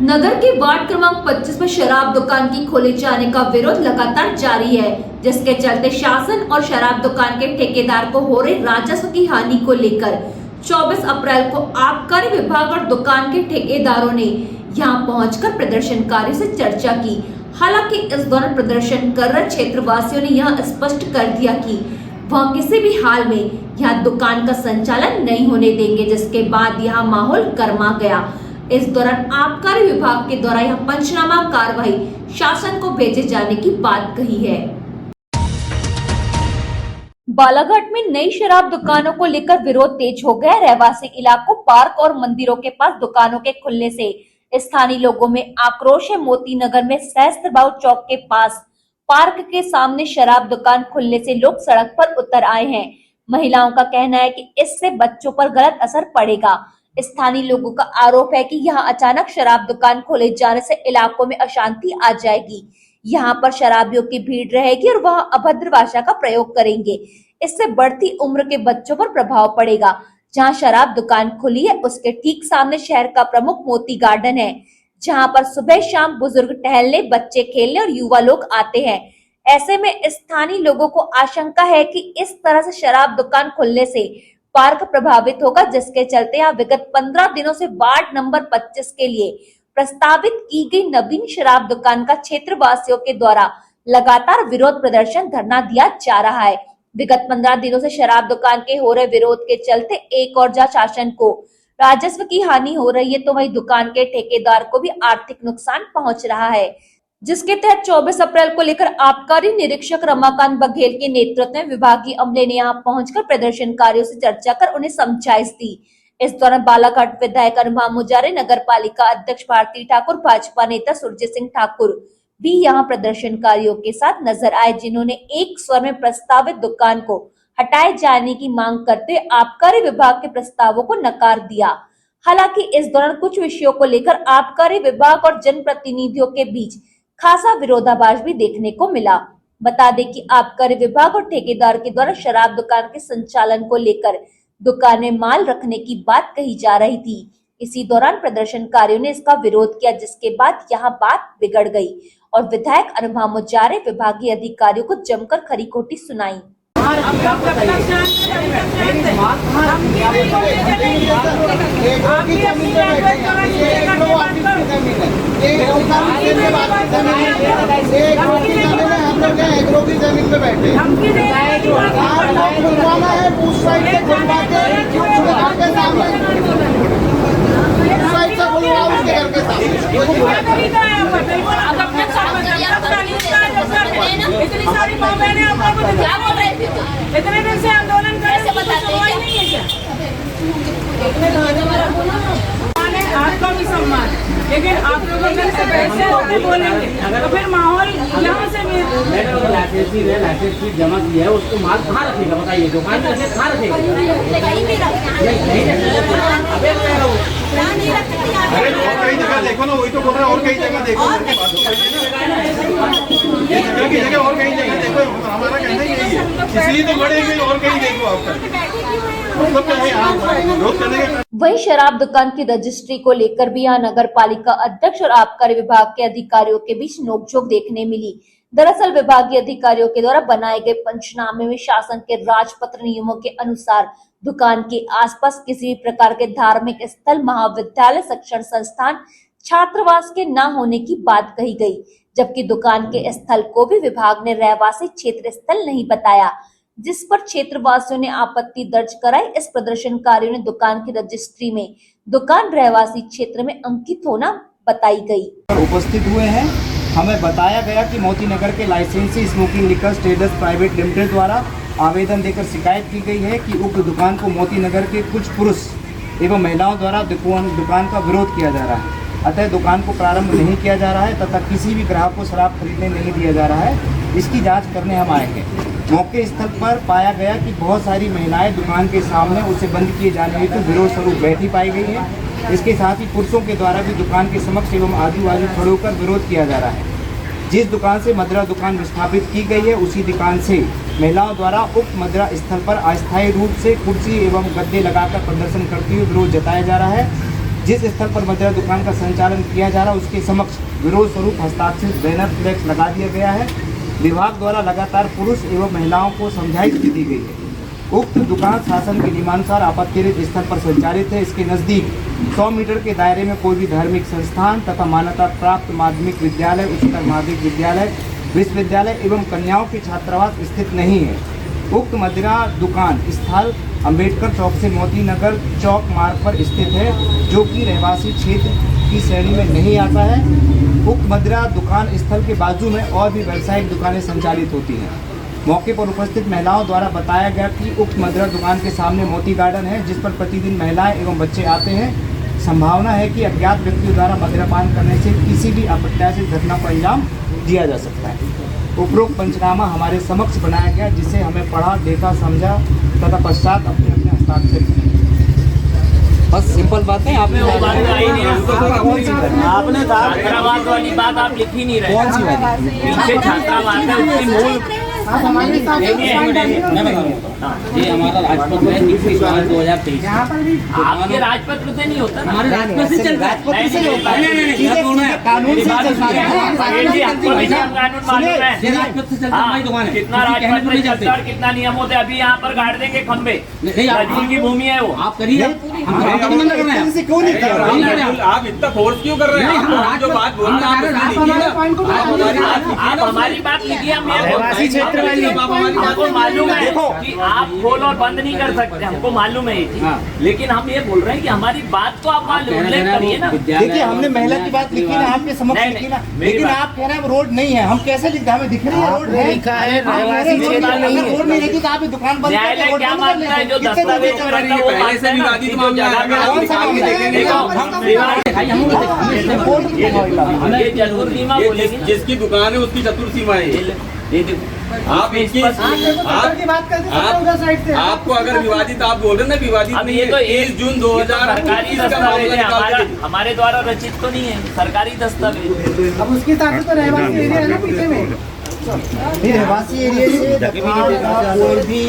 नगर के वार्ड क्रमांक 25 में शराब दुकान की खोले जाने का विरोध लगातार जारी है, जिसके चलते शासन और शराब दुकान के ठेकेदार को हो रही राजस्व की हानि को लेकर 24 अप्रैल को आबकारी विभाग और दुकान के ठेकेदारों ने यहां पहुंचकर प्रदर्शनकारियों से चर्चा की। हालांकि इस दौरान प्रदर्शन कर रहे क्षेत्रवासियों ने यह स्पष्ट कर दिया कि वह किसी भी हाल में यहां दुकान का संचालन नहीं होने देंगे, जिसके बाद यहां माहौल गर्मा गया। इस दौरान आबकारी विभाग के द्वारा यह पंचनामा कार्रवाई शासन को भेजे जाने की बात कही है। बालाघाट में नई शराब दुकानों को लेकर विरोध तेज हो गया। रहवासी इलाकों, पार्क और मंदिरों के पास दुकानों के खुलने से स्थानीय लोगों में आक्रोश है। मोती नगर में सहस्त्रबाऊ चौक के पास पार्क के सामने शराब दुकान खुलने से लोग सड़क पर उतर आए हैं। महिलाओं का कहना है कि इससे बच्चों पर गलत असर पड़ेगा। स्थानीय लोगों का आरोप है कि यहाँ अचानक शराब दुकान खोले जाने से इलाकों में अशांति आ जाएगी। यहाँ पर शराबियों की भीड़ रहेगी और वह अभद्र भाषा का प्रयोग करेंगे। इससे बढ़ती उम्र के बच्चों पर प्रभाव पड़ेगा। जहाँ शराब दुकान खुली है उसके ठीक सामने शहर का प्रमुख मोती गार्डन है, जहाँ पर सुबह शाम बुजुर्ग टहलने, बच्चे खेलने और युवा लोग आते हैं। ऐसे में स्थानीय लोगों को आशंका है कि इस तरह से शराब दुकान खुलने से पार्क प्रभावित होगा, जिसके चलते यहाँ विगत 15 दिनों से वार्ड नंबर 25 के लिए प्रस्तावित की गई नवीन शराब दुकान का क्षेत्रवासियों के द्वारा लगातार विरोध प्रदर्शन धरना दिया जा रहा है। विगत 15 दिनों से शराब दुकान के हो रहे विरोध के चलते एक और जहाँ शासन को राजस्व की हानि हो रही है, तो वहीं दुकान के ठेकेदार को भी आर्थिक नुकसान पहुंच रहा है, जिसके तहत 24 अप्रैल को लेकर आबकारी निरीक्षक रमाकांत बघेल के नेतृत्व में विभागीय अमले ने यहां पहुंचकर प्रदर्शनकारियों से चर्चा कर उन्हें समझाइश दी। इस दौरान बालाघाट विधायक अनुभाम मुजारे, नगर पालिका अध्यक्ष भारती ठाकुर, भाजपा नेता सुरजीत सिंह ठाकुर भी यहां प्रदर्शनकारियों के साथ नजर आए, जिन्होंने एक स्वर में प्रस्तावित दुकान को हटाए जाने की मांग करते हुए आबकारी विभाग के प्रस्तावों को नकार दिया। हालांकि इस दौरान कुछ विषयों को लेकर आबकारी विभाग और जनप्रतिनिधियों के बीच खासा विरोधाभास भी देखने को मिला। बता दें कि आबकारी विभाग और ठेकेदार के द्वारा शराब दुकान के संचालन को लेकर दुकान में माल रखने की बात कही जा रही थी। इसी दौरान प्रदर्शनकारियों ने इसका विरोध किया, जिसके बाद यहां बात बिगड़ गई और विधायक अनुभाम मुजारे विभागीय अधिकारियों को जमकर खरी खोटी सुनाई। जमीन पे बैठे खुलवाना है, उस साइड से खुलवा के घर के सामने, उस साइड से खुलवा उसके घर के सामने। इतनी सारी माँ बहने आपको क्या बोल रहे थे? इतने दिन से आंदोलन कर रहे नहीं है क्या? आपका भी सम्मान, लेकिन आप लोग अगर से बैठे बोलेंगे तो फिर माहौल यहाँ से लाइसेंस जमा किया है, उसको माल कहाँ रखेगा बताइए? दुकान में रखे कहाँ रखेगा? कई जगह देखो ना, वही तो बोल रहा है, और कई जगह देखो, और कई जगह देखो। हमारा कहना ही यही है, इसलिए तो बढ़ेगी, और कहीं देखो आपका। वहीं शराब दुकान की रजिस्ट्री को लेकर भी यहाँ नगर पालिका अध्यक्ष और आबकारी विभाग के अधिकारियों के बीच नोकझोंक देखने मिली। दरअसल विभागीय अधिकारियों के द्वारा बनाए गए पंचनामे में शासन के राजपत्र नियमों के अनुसार दुकान के आसपास किसी भी प्रकार के धार्मिक स्थल, महाविद्यालय, शिक्षण संस्थान, छात्रावास के न होने की बात कही गई, जबकि दुकान के स्थल को भी विभाग ने रहवासी क्षेत्र स्थल नहीं बताया, जिस पर क्षेत्रवासियों ने आपत्ति दर्ज कराई। इस प्रदर्शनकारियों ने दुकान की रजिस्ट्री में दुकान रहवासी क्षेत्र में अंकित होना बताई गई। उपस्थित हुए हैं, हमें बताया गया कि मोती नगर के लाइसेंसी smoking liquor traders private limited द्वारा आवेदन देकर शिकायत की गई है कि उक्त दुकान को मोती नगर के कुछ पुरुष एवं महिलाओं द्वारा दुकान का विरोध किया जा रहा है। अतः दुकान को प्रारंभ नहीं किया जा रहा है तथा किसी भी ग्राहक को शराब खरीदने नहीं दिया जा रहा है। इसकी जांच करने हम आए हैं। मौके स्थल पर पाया गया कि बहुत सारी महिलाएं दुकान के सामने उसे बंद किए जाने हेतु विरोध स्वरूप बैठी पाई गई है। इसके साथ ही पुरुषों के द्वारा भी दुकान के समक्ष एवं आजू बाजू खड़े होकर विरोध किया जा रहा है। जिस दुकान से मदिरा दुकान विस्थापित की गई है, उसी दुकान से महिलाओं द्वारा उक्त मदिरा स्थल पर अस्थायी रूप से कुर्सी एवं गद्दे लगाकर प्रदर्शन करते हुए विरोध जताया जा रहा है। जिस स्थल पर मदिरा दुकान का संचालन किया जा रहा है उसके समक्ष विरोध स्वरूप हस्ताक्षरित बैनर फ्लैक्स लगा दिया गया है। विभाग द्वारा लगातार पुरुष एवं महिलाओं को समझाइश भी दी गई है। उक्त दुकान शासन के नियमानुसार आपत्तिजनक स्थल पर संचालित है। इसके नज़दीक 100 मीटर के दायरे में कोई भी धार्मिक संस्थान तथा मान्यता प्राप्त माध्यमिक विद्यालय, उच्चतर माध्यमिक विद्यालय, विश्वविद्यालय एवं कन्याओं के छात्रावास स्थित नहीं है। उक्त मदिरा दुकान स्थल अंबेडकर चौक से मोती नगर चौक मार्ग पर स्थित है, जो कि रहवासी क्षेत्र की श्रेणी में नहीं आता है। उक्त मदिरा दुकान स्थल के बाजू में और भी व्यावसायिक दुकानें संचालित होती हैं। मौके पर उपस्थित महिलाओं द्वारा बताया गया कि उक्त मदिरा दुकान के सामने मोती गार्डन है, जिस पर प्रतिदिन महिलाएं एवं बच्चे आते हैं। संभावना है कि अज्ञात व्यक्तियों द्वारा मदिरापान करने से किसी भी अप्रत्याशित घटना को अंजाम दिया जा सकता है। उपरोक्त पंचनामा हमारे समक्ष बनाया गया, जिसे हमें पढ़ा, देखा, समझा तथा पश्चात अपने अपने हस्ताक्षर किए। बस सिंपल बात है। आपने वो बात आई नहीं, कौन सी आपने छात्रावास वाली बात आप लिख ही नहीं रहे। कौन सी बात? पीछे छात्रावास है, उसकी मूल आप हमारे साथ ये हमारा राजपथ है 2023। यहाँ पर भी आपके राजपत्र से नहीं होता, हमारे राजपथ से चलता है। राजपथ से होता है। कानून से चलता है। ये राजपथ से चलता है दुकान है। कितना राजपत्र चलता है और कितना नियम होते हैं। अभी यहाँ पर गाड़ देंगे खंबे, नजूल की भूमि है वो। आप करिए, हम मना कर रहे हैं। क्यों नहीं किया? आप इतना फोर्स क्यों कर रहे हैं? आप जो बात बोल रहे हैं आप हमारी बात लिखिए। हम ये क्षेत्र वाली हमको मालूम है कि आप खोल और बंद नहीं कर सकते, हमको मालूम है ये चीज। लेकिन हम ये बोल रहे हैं कि हमारी बात तो आप उल्लेख करिए ना। देखिए, हमने महिला की बात लिखी ना, आपके समक्ष लिखी ना, लेकिन आप कह रहे हैं रोड नहीं है। हम कैसे लिखते हैं? हमें दिख रही है रोड है, लिखा है रहवासी क्षेत्र नहीं है। रोड नहीं रहती तो आप दुकान बंद करके न्यायालय रोड क्या बंद कर मानता है? जो दस्तावेज लेते करता है वो मानता है ना। जो जगह में ये जरूर सीमा बोलेगी। जिसकी दुकान है उसकी चतुर सीमा है। आप इसकी आपको अगर विवादित आप बोल रहे हैं ना, विवादित अब नहीं ये तो है। 1 जून 2000 सरकारी दस्तावेज है, हमारे द्वारा रचित तो नहीं है, सरकारी दस्तावेज। अब उसके साथ तो रहवासी एरिया है ना पीछे में। रहवासी एरिया से दुकान का कोई भी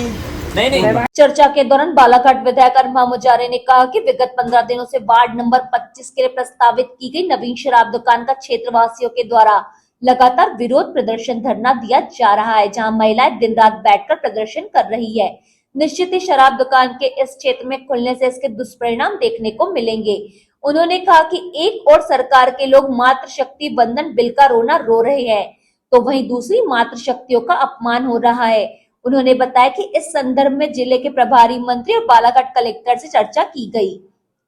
नहीं। चर्चा के दौरान बालाघाट विधायक अरमा मुजारे ने कहा कि विगत 15 दिनों से वार्ड नंबर 25 के लिए प्रस्तावित की गई नवीन शराब दुकान का क्षेत्रवासियों के द्वारा लगातार विरोध प्रदर्शन धरना दिया जा रहा है, जहां महिलाएं दिन रात बैठकर प्रदर्शन कर रही है। निश्चित ही शराब दुकान के इस क्षेत्र में खुलने से इसके दुष्परिणाम देखने को मिलेंगे। उन्होंने कहा कि एक और सरकार के लोग मातृशक्ति बंधन बिल का रोना रो रहे हैं, तो वहीं दूसरी मातृशक्तियों का अपमान हो रहा है। उन्होंने बताया कि इस संदर्भ में जिले के प्रभारी मंत्री और बालाघाट कलेक्टर से चर्चा की गई,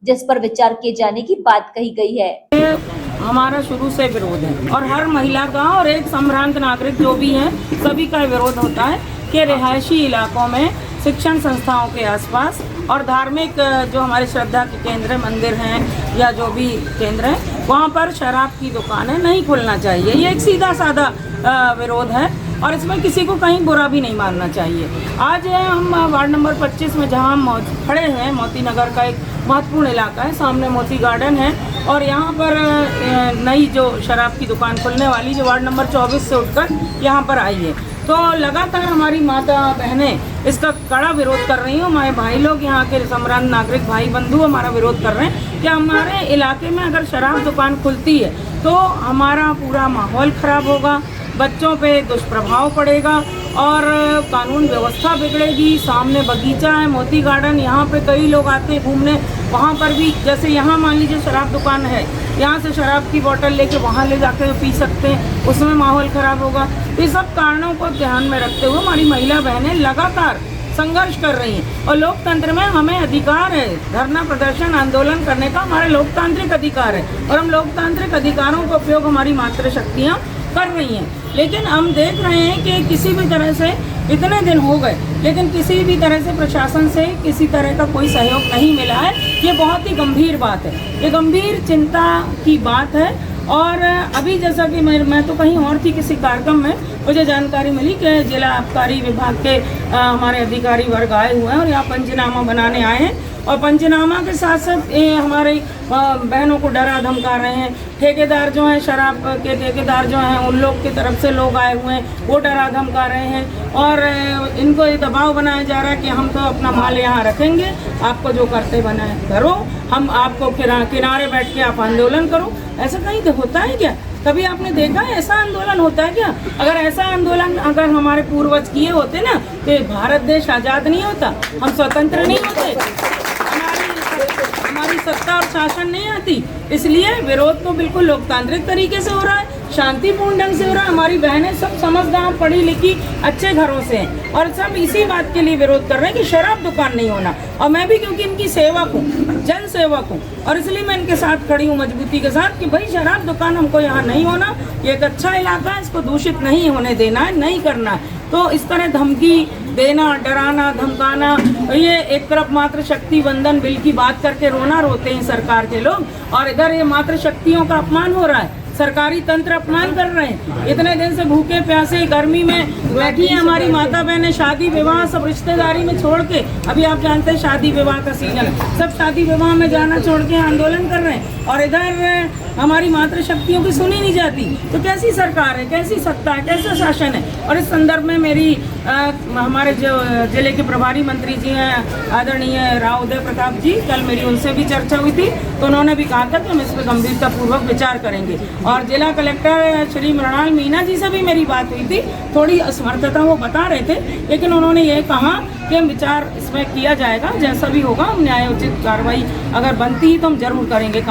जिस पर विचार किए जाने की बात कही गई है। हमारा शुरू से विरोध है और हर महिला का और एक संभ्रांत नागरिक जो भी है सभी का विरोध होता है कि रिहायशी इलाकों में शिक्षण संस्थाओं के आसपास और धार्मिक जो हमारे श्रद्धा के केंद्र मंदिर हैं या जो भी केंद्र हैं वहाँ पर शराब की दुकानें नहीं खुलना चाहिए। ये एक सीधा साधा विरोध है और इसमें किसी को कहीं बुरा भी नहीं मानना चाहिए। आज हम वार्ड नंबर 25 में जहाँ हम खड़े हैं, मोती नगर का एक महत्वपूर्ण इलाका है, सामने मोती गार्डन है और यहाँ पर नई जो शराब की दुकान खुलने वाली जो वार्ड नंबर 24 से उठकर यहाँ पर आई है, तो लगातार हमारी माता बहनें इसका कड़ा विरोध कर रही हैं। हमारे भाई लोग यहाँ के सम्रांत नागरिक भाई बंधु हमारा विरोध कर रहे हैं कि हमारे इलाके में अगर शराब दुकान खुलती है तो हमारा पूरा माहौल ख़राब होगा, बच्चों पे दुष्प्रभाव पड़ेगा और कानून व्यवस्था बिगड़ेगी। सामने बगीचा है, मोती गार्डन, यहाँ पे कई लोग आते हैं घूमने, वहाँ पर भी जैसे यहाँ मान लीजिए शराब दुकान है, यहाँ से शराब की बोतल लेके वहाँ ले जाकर पी सकते हैं, उसमें माहौल ख़राब होगा। तो ये सब कारणों को ध्यान में रखते हुए हमारी महिला बहनें लगातार संघर्ष कर रही हैं और लोकतंत्र में हमें अधिकार है, धरना प्रदर्शन आंदोलन करने का हमारा लोकतांत्रिक अधिकार है और हम लोकतांत्रिक अधिकारों का उपयोग हमारी मातृशक्तियाँ कर रही हैं। लेकिन हम देख रहे हैं कि किसी भी तरह से इतने दिन हो गए लेकिन किसी भी तरह से प्रशासन से किसी तरह का कोई सहयोग नहीं मिला है। ये बहुत ही गंभीर बात है, ये गंभीर चिंता की बात है। और अभी जैसा कि मैं तो कहीं और थी किसी कार्यक्रम में, मुझे जानकारी मिली कि जिला आबकारी विभाग के हमारे अधिकारी वर्ग आए हुए हैं और यहाँ पंचनामा बनाने आए हैं और पंचनामा के साथ साथ हमारे बहनों को डरा धमका रहे हैं। ठेकेदार जो हैं, शराब के ठेकेदार जो हैं, उन लोग की तरफ से लोग आए हुए हैं, वो डरा धमका रहे हैं और इनको ये दबाव बनाया जा रहा है कि हम तो अपना माल यहाँ रखेंगे, आपको जो करते बनाए करो, हम आपको किनारे बैठ के आप आंदोलन करो। ऐसा कहीं तो होता है क्या? कभी आपने देखा है ऐसा आंदोलन होता है क्या? अगर ऐसा आंदोलन अगर हमारे पूर्वज किए होते ना तो भारत देश आज़ाद नहीं होता, हम स्वतंत्र नहीं होते, हमारी सत्ता और शासन नहीं आती। इसलिए विरोध तो बिल्कुल लोकतांत्रिक तरीके से हो रहा है, शांतिपूर्ण ढंग से हो रहा है। हमारी बहनें सब समझदार, पढ़ी लिखी, अच्छे घरों से हैं और सब इसी बात के लिए विरोध कर रहे हैं कि शराब दुकान नहीं होना। और मैं भी क्योंकि इनकी सेवक हूँ, जन सेवक हूँ, और इसलिए मैं इनके साथ खड़ी हूँ मजबूती के साथ कि भाई शराब दुकान हमको यहाँ नहीं होना। ये एक अच्छा इलाका है, इसको दूषित नहीं होने देना है, नहीं करना है। तो इस तरह धमकी देना, डराना, धमकाना, ये एक तरफ मातृ शक्ति वंदन बिल की बात करके रोना रोते हैं सरकार के लोग, और इधर ये मातृ शक्तियों का अपमान हो रहा है, सरकारी तंत्र अपमान कर रहे हैं। इतने दिन से भूखे प्यासे गर्मी में बैठी है हमारी माता बहनें, शादी विवाह सब रिश्तेदारी में छोड़ के, अभी आप जानते हैं शादी विवाह का सीजन है, सब शादी विवाह में जाना छोड़ के आंदोलन कर रहे हैं, और इधर हमारी मातृ शक्तियों की सुनी नहीं जाती। तो कैसी सरकार है, कैसी सत्ता है, कैसा शासन है? और इस संदर्भ में मेरी हमारे जो जिले के प्रभारी मंत्री जी हैं आदरणीय राव उदय प्रताप जी, कल मेरी उनसे भी चर्चा हुई थी, तो उन्होंने भी कहा था कि हम इस पर गंभीरतापूर्वक विचार करेंगे। और जिला कलेक्टर श्री मृणाल मीना जी से भी मेरी बात हुई थी, थोड़ी असमर्थता वो बता रहे थे, लेकिन उन्होंने ये कहा कि हम विचार इसमें किया जाएगा, जैसा भी होगा हम न्यायोचित कार्रवाई अगर बनती ही तो हम जरूर करेंगे।